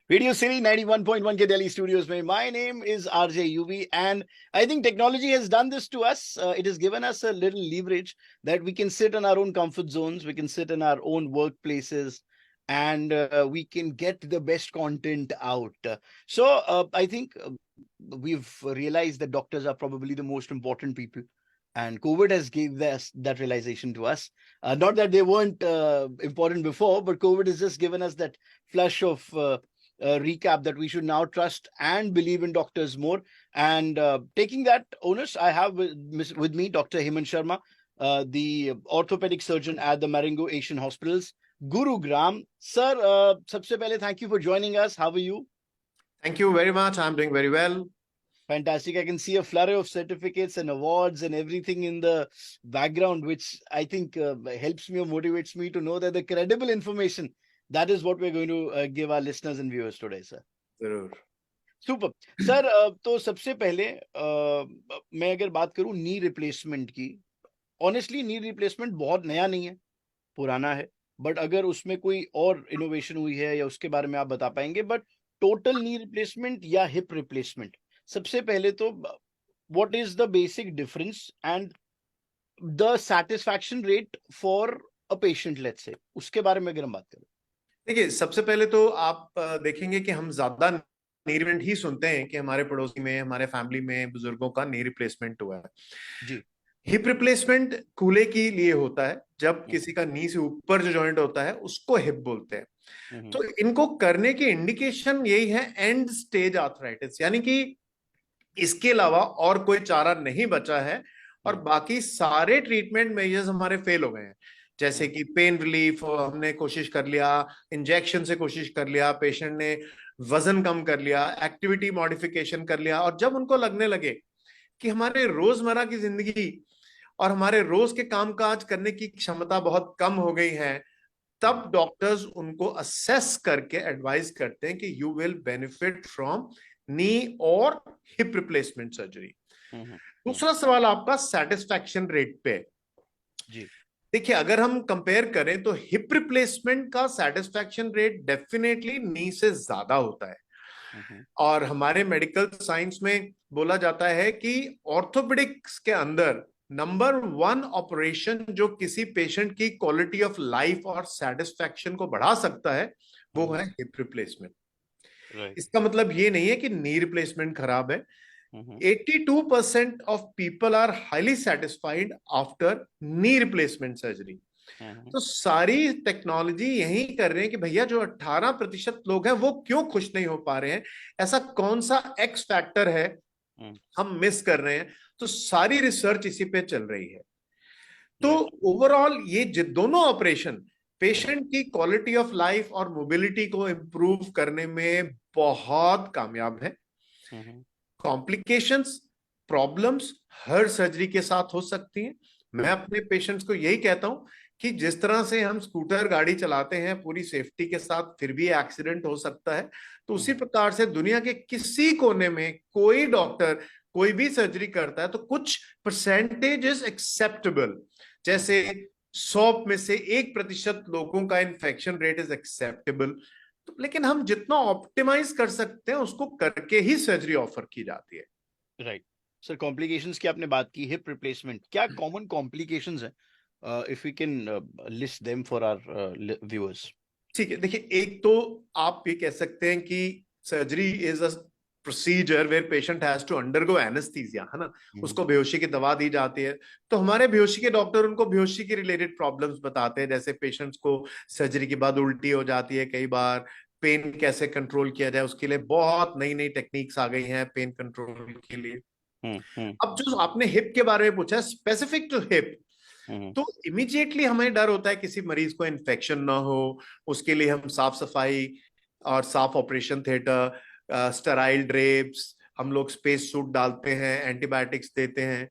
Radio City 91.1 के Delhi studios में. My name is RJ UV, and I think technology has done this to us. It has given us a little leverage that we can sit in our own comfort zones, we can sit in our own workplaces, and we can get the best content out. I think we've realized that doctors are probably the most important people. And COVID has gave us that realization to us. Not that they weren't important before, but COVID has just given us that flush of recap that we should now trust and believe in doctors more. And taking that onus, I have with me Dr. Hemant Sharma, the orthopedic surgeon at the Marengo Asian Hospitals, Gurugram. Sir, sabse pehle, thank you for joining us. How are you? Thank you very much. I'm doing very well. Fantastic. I can see a flurry of certificates and awards and everything in the background, which I think helps me or motivates me to know that the credible information, that is what we're going to give our listeners and viewers today, sir. जरूर. Super. Sir, तो सबसे पहले मैं अगर बात करूं knee replacement की, honestly knee replacement बहुत नया नहीं है, पुराना है, बट अगर उसमें कोई और इनोवेशन हुई है या उसके बारे में आप बता पाएंगे. बट टोटल नी रिप्लेसमेंट या हिप रिप्लेसमेंट, सबसे पहले तो what is the basic difference and the satisfaction rate for a patient, let's say, उसके बारे में अगर हम बात करें. देखिए, सबसे पहले तो आप देखेंगे कि हम ज्यादा नी रिप्लेसमेंट ही सुनते हैं कि हमारे पड़ोसी में, हमारे फैमिली में बुजुर्गों का नी रिप्लेसमेंट हुआ है. जी. हिप रिप्लेसमेंट कूल्हे के लिए होता है. जब किसी का नी से ऊपर जो जॉइंट होता है उसको हिप बोलते हैं. तो इनको करने की इंडिकेशन यही है, एंड स्टेज आर्थराइटिस, यानी कि इसके अलावा और कोई चारा नहीं बचा है और बाकी सारे ट्रीटमेंट मेजर्स हमारे फेल हो गए हैं. जैसे कि पेन रिलीफ हमने कोशिश कर लिया, इंजेक्शन से कोशिश कर लिया, पेशेंट ने वजन कम कर लिया, एक्टिविटी मॉडिफिकेशन कर लिया, और जब उनको लगने लगे कि हमारे रोजमर्रा की जिंदगी और हमारे रोज के कामकाज करने की क्षमता बहुत कम हो गई है, तब डॉक्टर्स उनको असेस करके एडवाइस करते हैं कि यू विल बेनिफिट फ्रॉम नी और हिप रिप्लेसमेंट सर्जरी. दूसरा सवाल आपका सेटिस्फैक्शन रेट पे. जी. देखिए, अगर हम कंपेयर करें तो हिप रिप्लेसमेंट का सेटिस्फैक्शन रेट डेफिनेटली नी से ज्यादा होता है. और हमारे मेडिकल साइंस में बोला जाता है कि ऑर्थोपेडिक्स के अंदर नंबर 1 ऑपरेशन जो किसी पेशेंट की क्वालिटी ऑफ लाइफ और सेटिस्फैक्शन को बढ़ा सकता है वो है हिप रिप्लेसमेंट. इसका मतलब ये नहीं है कि नी रिप्लेसमेंट खराब है. 82% of people are highly satisfied after knee replacement surgery. तो सारी टेक्नोलॉजी यही कर रहे हैं कि भैया जो 18% लोग हैं वो क्यों खुश नहीं हो पा रहे हैं, ऐसा कौन सा एक्स फैक्टर है हम मिस कर रहे हैं. तो सारी रिसर्च इसी पे चल रही है. तो ओवरऑल ये दोनों ऑपरेशन पेशेंट की क्वालिटी ऑफ लाइफ और मोबिलिटी को इंप्रूव करने में बहुत कामयाब है. कॉम्प्लिकेशंस, प्रॉब्लम्स हर सर्जरी के साथ हो सकती हैं. मैं अपने पेशेंट्स को यही कहता हूं कि जिस तरह से हम स्कूटर गाड़ी चलाते हैं पूरी सेफ्टी के साथ, फिर भी एक्सीडेंट हो सकता है, तो उसी प्रकार से दुनिया के किसी कोने में कोई डॉक्टर कोई भी सर्जरी करता है तो कुछ परसेंटेज इज एक्सेप्टेबल. जैसे 100 में से 1% लोगों का इन्फेक्शन रेट इज एक्सेप्टेबल. लेकिन हम जितना ऑप्टिमाइज कर सकते हैं उसको करके ही सर्जरी ऑफर की जाती है. राइट. सर, कॉम्प्लिकेशंस की आपने बात की, हिप रिप्लेसमेंट, क्या कॉमन कॉम्प्लिकेशंस हैं, if we can list them for our viewers. ठीक है, देखिए, एक तो आप ये कह सकते हैं कि surgery is a procedure where patient has to undergo anaesthesia, है ना. उसको बेहोशी की दवा दी जाती है, तो हमारे बेहोशी के डॉक्टर उनको बेहोशी के रिलेटेड प्रॉब्लम्स बताते हैं. जैसे पेशेंट्स को सर्जरी के बाद उल्टी हो जाती है, कई बार पेन कैसे कंट्रोल किया जाए उसके लिए बहुत नई नई टेक्निक्स आ गई हैं पेन कंट्रोल के लिए. अब जो आपने हिप के बारे में पूछा, स्पेसिफिक टू हिप, तो इमीडिएटली हमें डर होता है किसी मरीज को इन्फेक्शन ना हो. उसके लिए हम साफ सफाई और साफ ऑपरेशन थिएटर, स्टेराइल ड्रेप्स, हम लोग स्पेस सूट डालते हैं, एंटीबायोटिक्स देते हैं.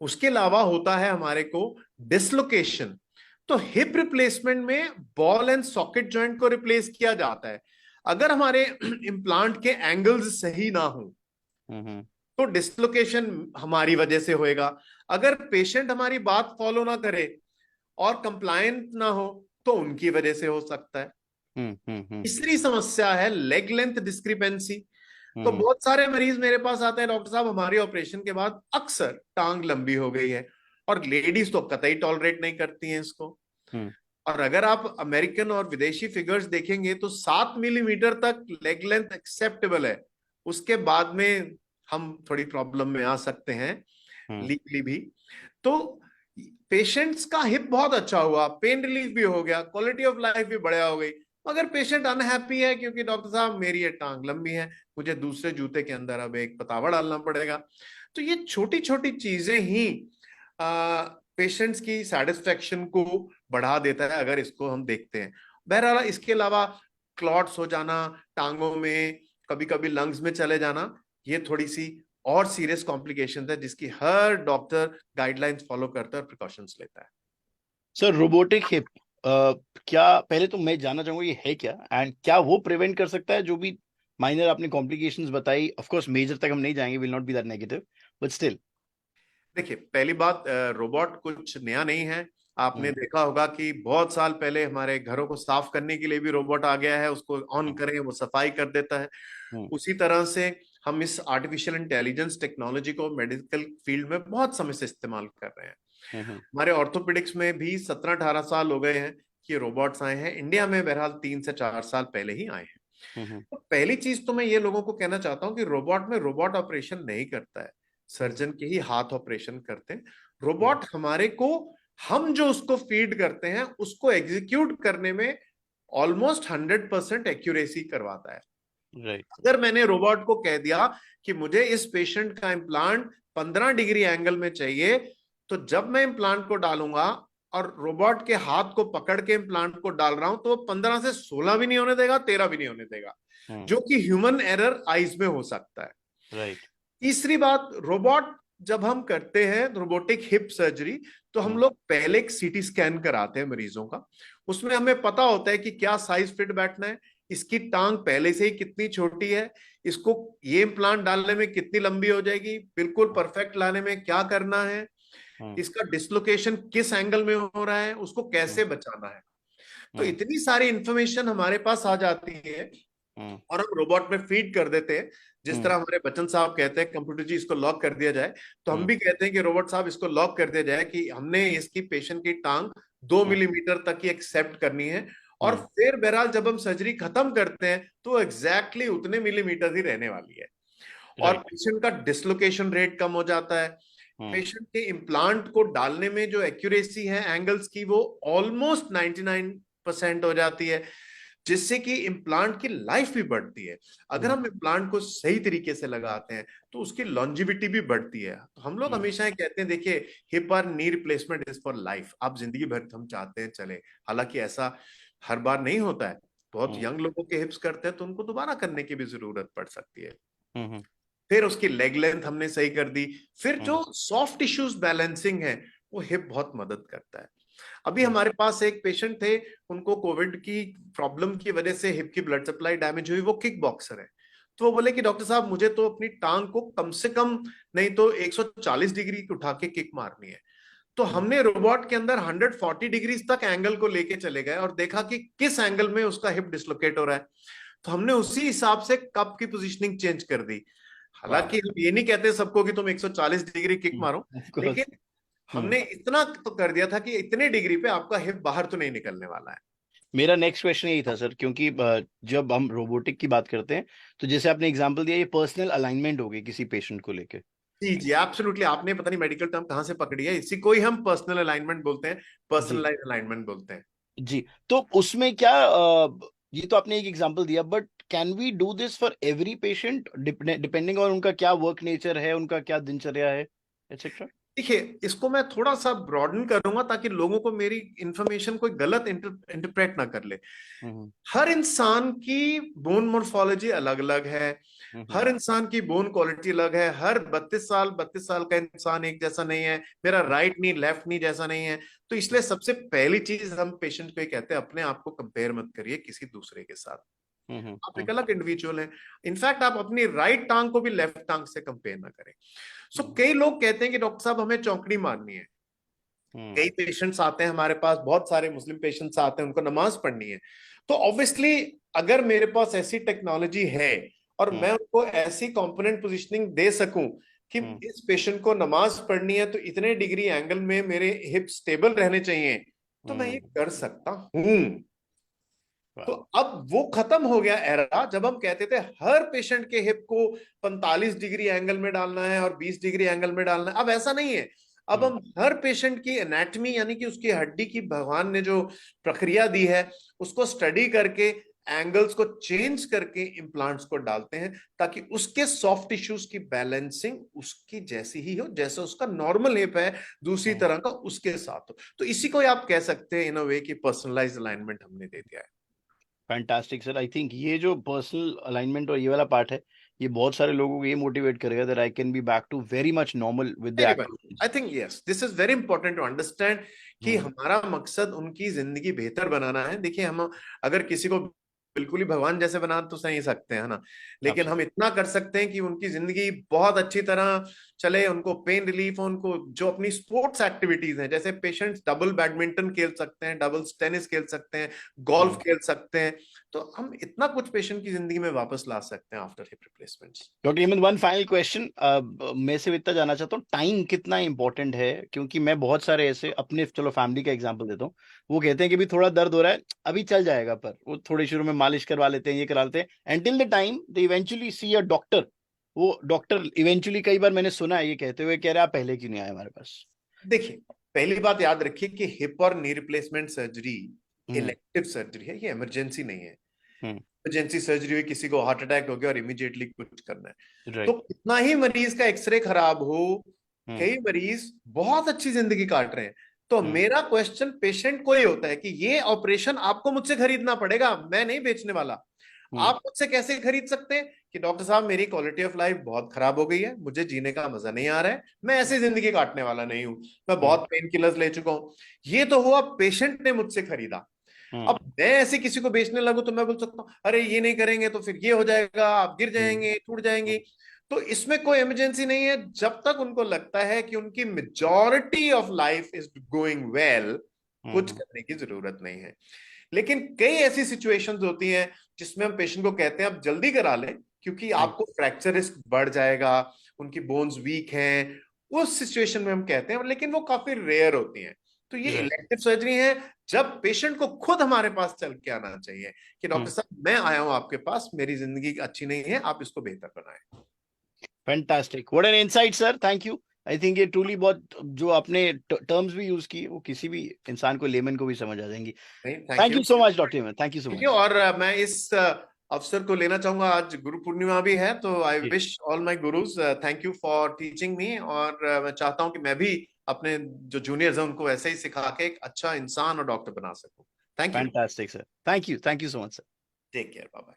उसके अलावा होता है हमारे को डिसलोकेशन. तो हिप रिप्लेसमेंट में बॉल एंड सॉकेट जॉइंट को रिप्लेस किया जाता है. अगर हमारे इम्प्लांट के एंगल्स सही ना हो तो डिसलोकेशन हमारी वजह से होएगा. अगर पेशेंट हमारी बात फॉलो ना करे और कंप्लायंट ना हो तो उनकी वजह से हो सकता है. हम्म। तीसरी समस्या है लेग लेंथ डिस्क्रिपेंसी। तो हम्म बहुत सारे मरीज मेरे पास आते हैं, डॉक्टर साहब हमारी ऑपरेशन के बाद अक्सर टांग लंबी हो गई है, और लेडीज तो कतई टॉलरेट नहीं करती हैं इसको। हम्म और अगर आप अमेरिकन और विदेशी फिगर्स देखेंगे तो 7 मिलीमीटर तक लेग लेंथ एक्सेप्टेबल है। उसके बाद में हम थोड़ी प्रॉब्लम में आ सकते हैं, हम्म लीगली भी। तो पेशेंट्स का हिप बहुत अच्छा हुआ, पेन रिलीफ भी हो गया, क्वालिटी ऑफ लाइफ भी बढ़िया हो गई, मगर पेशेंट अनहैप्पी है क्योंकि डॉक्टर साहब मेरी ये टांग लंबी है, मुझे दूसरे जूते के अंदर अब एक पतावा डालना पड़ेगा। तो ये छोटी छोटी चीजें ही पेशेंट्स की सेटिस्फेक्शन को बढ़ा देता है अगर इसको हम देखते हैं। बहरहाल इसके अलावा क्लॉट्स हो जाना टांगों में, कभी कभी लंग्स में चले जाना, ये थोड़ी सी और सीरियस कॉम्प्लिकेशन है जिसकी हर डॉक्टर गाइडलाइंस फॉलो करता है और प्रिकॉशंस लेता है। सर, रोबोटिक हिप क्या, पहले तो मैं जानना चाहूंगा ये है क्या, एंड क्या वो प्रिवेंट कर सकता है जो भी माइनर आपने कॉम्प्लिकेशंस बताई? ऑफ कोर्स मेजर तक हम नहीं जाएंगे, will not be that negative, but still. देखिए पहली बात, रोबोट कुछ नया नहीं है। आपने हम्म देखा होगा कि बहुत साल पहले हमारे घरों को साफ करने के लिए भी रोबोट आ गया है, उसको ऑन हम्म करें वो सफाई कर देता है। हम्म उसी तरह से हम इस आर्टिफिशियल इंटेलिजेंस टेक्नोलॉजी को मेडिकल फील्ड में बहुत समय से इस्तेमाल कर रहे हैं। हम्म हमारे ऑर्थोपेडिक्स में भी 17-18 साल हो गए हैं कि रोबोट्स आए हैं। इंडिया में बहरहाल 3 से 4 साल पहले ही आए हैं। हम्म तो पहली चीज तो मैं ये लोगों को कहना चाहता हूं कि रोबोट में रोबोट ऑपरेशन नहीं करता है, सर्जन के ही हाथ ऑपरेशन करते हैं। रोबोट हमारे को, हम जो उसको फीड करते हैं उसको एग्जीक्यूट करने में ऑलमोस्ट 100% एक्यूरेसी करवाता है। राइट। अगर मैंने रोबोट को कह दिया कि मुझे इस पेशेंट का इम्प्लांट 15 डिग्री एंगल में चाहिए, तो जब मैं इम्प्लांट को डालूंगा और रोबोट के हाथ को पकड़ के इम्प्लांट को डाल रहा हूं, तो वो 15 से 16 भी नहीं होने देगा, 13 भी नहीं होने देगा, हम्म जो कि ह्यूमन एरर आइज में हो सकता है। राइट। तीसरी बात, रोबोट जब हम करते हैं रोबोटिक हिप सर्जरी, तो हम हम्म लोग पहले एक सीटी स्कैन कराते हैं मरीजों का। उसमें हमें पता होता है कि क्या साइज फिट बैठना है, इसकी टांग पहले से ही कितनी छोटी है, इसको ये इम्प्लांट डालने में कितनी लंबी हो जाएगी, बिल्कुल परफेक्ट लाने में क्या करना है, हम्म इसका डिसलोकेशन किस एंगल में हो रहा है, उसको हम्म कैसे बचाना है। तो हम्म इतनी सारी इंफॉर्मेशन हमारे पास आ जाती है हम्म और हम रोबोट में फीड कर देते हैं। जिस हम्म तरह हमारे बच्चन साहब कहते हैं कंप्यूटर जी इसको लॉक कर दिया जाए, तो हम हम्म भी कहते हैं कि रोबोट साहब इसको लॉक कर दिया जाए कि हमने इसकी पेशेंट की टांग 2 मिलीमीटर तक ही एक्सेप्ट करनी है। और हम्म फिर बहरहाल जब हम सर्जरी खत्म करते हैं तो एग्जैक्टली उतने मिलीमीटर ही रहने वाली है, और राइट। पेशेंट का डिसलोकेशन रेट कम हो जाता है। हम्म पेशेंट के इम्प्लांट को डालने में जो एक्यूरेसी है एंगल्स की, वो ऑलमोस्ट 99% हो जाती है, जिससे कि इम्प्लांट की लाइफ भी बढ़ती है। अगर हम्म हम इम्प्लांट को सही तरीके से लगाते हैं तो उसकी लॉन्जिविटी भी बढ़ती है। तो हम लोग हम्म हमेशा ये कहते हैं, देखिए हिप और knee replacement is for life, आप जिंदगी भर हम चाहते हैं चले। हालांकि ऐसा हर बार नहीं होता है, बहुत हम्म यंग लोगों के हिप्स करते हैं तो उनको दोबारा करने की भी जरूरत पड़ सकती है। हम्म फिर उसकी लेग लेंथ हमने सही कर दी, फिर हम्म जो सॉफ्ट टिश्यूज बैलेंसिंग है वो हिप बहुत मदद करता है। अभी हम्म हमारे पास एक पेशेंट थे, उनको कोविड की प्रॉब्लम की वजह से हिप की ब्लड सप्लाई डैमेज हुई, वो किक बॉक्सर है। तो वो बोले कि डॉक्टर साहब मुझे तो अपनी टांग को कम से कम नहीं तो 140 डिग्री उठा के किक मारनी है। तो हमने रोबोट के अंदर 140 डिग्रीज तक एंगल को लेके चले गए और देखा कि किस एंगल में उसका हिप डिसलोकेट हो रहा है। तो हमने उसी हिसाब से कप की पोजीशनिंग चेंज कर दी। वाह। हालांकि हम ये नहीं कहते सबको कि तुम 140 डिग्री किक मारो, ऑफ कोर्स। लेकिन हमने इतना तो कर दिया था कि इतने डिग्री पे आपका हिप बाहर तो नहीं निकलने वाला है। मेरा नेक्स्ट क्वेश्चन यही था सर, क्योंकि जब हम रोबोटिक की बात करते हैं तो जैसे आपने एग्जांपल दिया, ये पर्सनल अलाइनमेंट हो गई किसी पेशेंट को लेके। जी जी एब्सोल्युटली, आपने पता नहीं मेडिकल टर्म कहाँ से पकड़ी है, इसी को ही हम पर्सनल अलाइनमेंट बोलते हैं, जी पर्सनलाइज अलाइनमेंट बोलते हैं। जी। तो उसमें क्या, ये तो आपने एक एग्जांपल दिया, but can we do this for every patient depending on उनका क्या वर्क नेचर है, उनका क्या दिनचर्या है, एटसेट्रा? देखिए इसको मैं थोड़ा सा ब्रॉडन करूंगा ताकि लोगों को मेरी इंफॉर्मेशन कोई गलत इंटरप्रेट ना कर ले। हम्म हर इंसान की बोन मोर्फोलॉजी अलग अलग है, हम्म हर इंसान की बोन क्वालिटी अलग है, हर 32 साल का इंसान एक जैसा नहीं है, मेरा राइट नी लेफ्ट नी जैसा नहीं है। तो इसलिए सबसे पहली चीज हम पेशेंट को ये कहते हैं, अपने आप को कंपेयर मत करिए किसी दूसरे के साथ, आप एक हम्म अलग इंडिविजुअल हैं। इनफैक्ट आप अपनी राइट टांग को भी लेफ्ट टांग से कंपेयर ना करें। सो कई लोग कहते हैं कि डॉक्टर साहब हमें चौकड़ी मारनी है, कई पेशेंट्स आते हैं हमारे पास, बहुत सारे मुस्लिम पेशेंट्स आते हैं, उनको नमाज पढ़नी है। तो ऑब्वियसली अगर मेरे पास ऐसी टेक्नोलॉजी है और मैं उनको ऐसी कंपोनेंट पोजीशनिंग दे सकूं कि इस पेशेंट को नमाज पढ़नी है तो इतने डिग्री एंगल में मेरे हिप स्टेबल रहने चाहिए, तो मैं ये कर सकता हूं। तो अब वो खत्म हो गया एरा जब हम कहते थे हर पेशेंट के हिप को 45 डिग्री एंगल में डालना है और 20 डिग्री एंगल में डालना है। अब ऐसा नहीं है। अब हम हर पेशेंट की एनाटमी यानी कि उसकी हड्डी की भगवान ने जो प्रक्रिया दी है उसको स्टडी करके एंगल्स को चेंज करके इम्प्लांट्स को डालते हैं, ताकि उसके सॉफ्ट टिश्यूज की बैलेंसिंग उसकी जैसी ही हो जैसा उसका नॉर्मल हिप है, दूसरी तरह का उसके साथ हो। तो इसी को आप कह सकते हैं इन अ वे की पर्सनलाइज अलाइनमेंट हमने दे दिया है। Fantastic sir. आई थिंक ये जो पर्सनल अलाइनमेंट और ये वाला पार्ट है, ये बहुत सारे लोगों को ये मोटिवेट करेगा that I can be back to very much normal with the activities. I think yes, this is very important to understand कि हमारा मकसद उनकी जिंदगी बेहतर बनाना है। देखिए, हम अगर किसी को बिल्कुल ही भगवान जैसे बना तो सही सकते हैं, है ना, लेकिन हम इतना कर सकते हैं कि उनकी जिंदगी बहुत अच्छी तरह चले, उनको पेन रिलीफ हो, उनको जो अपनी स्पोर्ट्स एक्टिविटीज हैं, जैसे पेशेंट्स डबल बैडमिंटन खेल सकते हैं, डबल्स टेनिस खेल सकते हैं, गोल्फ खेल सकते हैं, तो हम इतना कुछ पेशेंट की जिंदगी में वापस ला सकते हैं after hip replacements. Doctor Hemant, one final question मैं सिर्फ इतना जानना चाहता हूँ, टाइम कितना इंपॉर्टेंट है? क्योंकि मैं बहुत सारे ऐसे अपने, चलो फैमिली का एग्जांपल देता हूँ, वो कहते हैं कि भी थोड़ा दर्द हो रहा है अभी चल जाएगा, पर वो थोड़े शुरू में मालिश करवा लेते हैं, ये करा लेते हैं, until the time they eventually see a doctor. वो डॉक्टर इवेंचुअली, कई बार मैंने सुना है ये कहते हुए, कह रहे आप पहले क्यों नहीं आए हमारे पास? देखिए, पहली बात याद रखिए कि हिप और knee replacement surgery elective surgery है, ये इमरजेंसी नहीं है। इमरजेंसी सर्जरी हुई, किसी को हार्ट अटैक हो गया और इमीडिएटली कुछ करना है, तो कितना ही मरीज का एक्सरे खराब हो, कई मरीज बहुत अच्छी जिंदगी काट रहे हैं। तो मेरा क्वेश्चन पेशेंट को ही होता है कि ये ऑपरेशन आपको मुझसे खरीदना पड़ेगा, मैं नहीं बेचने वाला। आप मुझसे कैसे खरीद सकते हैं कि डॉक्टर साहब मेरी क्वालिटी ऑफ लाइफ बहुत खराब हो गई है, मुझे जीने का मजा नहीं आ रहा है, मैं ऐसी जिंदगी काटने वाला नहीं हूं, मैं बहुत पेन किलर्स ले चुका हूं। ये तो हुआ पेशेंट ने मुझसे खरीदा। अब मैं ऐसे किसी को बेचने लगूं तो मैं बोल सकता हूँ अरे ये नहीं करेंगे तो फिर ये हो जाएगा, आप गिर जाएंगे, टूट जाएंगे। तो इसमें कोई इमरजेंसी नहीं है जब तक उनको लगता है कि उनकी majority of life is going well, कुछ करने की जरूरत नहीं है। लेकिन कई ऐसी सिचुएशंस होती हैं जिसमें हम पेशेंट को कहते हैं आप जल्दी करा लें, क्योंकि आपको फ्रैक्चर रिस्क बढ़ जाएगा, उनकी बोन्स वीक हैं, उस सिचुएशन में हम कहते हैं, लेकिन वो काफी रेयर होती हैं। तो ये इलेक्टिव सर्जरी है जब पेशेंट को खुद हमारे पास चल के आना चाहिए कि डॉक्टर साहब मैं आया हूं आपके पास, मेरी जिंदगी अच्छी नहीं है, आप इसको बेहतर बनाएं। Fantastic, what an insight sir, thank you. I think ये ट्रूली बहुत, जो आपने टर्म्स भी यूज की वो किसी भी इंसान को, लेमन को भी समझ आ जाएंगी। Thank you so much doctor Hemant, thank you so much. और मैं इस अवसर को लेना चाहूंगा, आज गुरु पूर्णिमा भी है, तो I wish all my gurus thank you for teaching me. और मैं चाहता हूं कि मैं भी अपने जो जूनियर्स हैं उनको ऐसे ही सिखा के एक अच्छा इंसान और डॉक्टर बना सकूं। Thank you. Fantastic sir, thank you so much sir. Take care, bye bye.